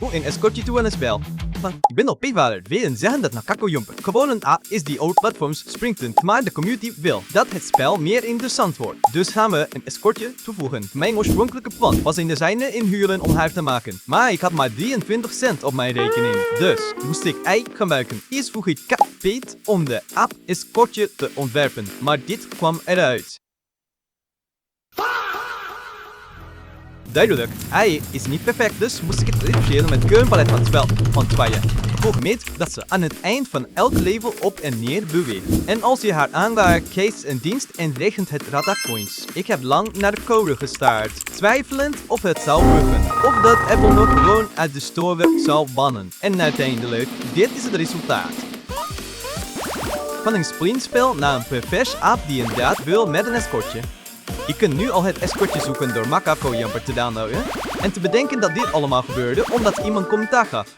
Hoe een escortje toe aan een spel. Maar ik ben op P-vader, willen zeggen dat naar kakko-jumper. Gewoon een A is die oude platforms springpunt, maar de community wil dat het spel meer interessant wordt. Dus gaan we een escortje toevoegen. Mijn oorspronkelijke plan was een designer inhuren om haar te maken. Maar ik had maar 23 cent op mijn rekening. Dus moest ik ei gebruiken. Eerst vroeg ik Peet om de app escortje te ontwerpen. Maar dit kwam eruit. Duidelijk, hij is niet perfect, dus moest ik het reduceren met keurenpalet van het spel van tweeën. Volg meet dat ze aan het eind van elk level op en neer beweegt. En als je haar aanraakt, geeft een dienst en regent het Rata-coins. Ik heb lang naar de code gestaard, twijfelend of het zou lukken. Of dat Apple nog gewoon uit de store zou bannen. En uiteindelijk, dit is het resultaat. Van een sprintspel naar een pervers app die inderdaad wil met een escortje. Je kunt nu al het escortje zoeken door kakko-jumper te downloaden en te bedenken dat dit allemaal gebeurde omdat iemand commentaar gaf.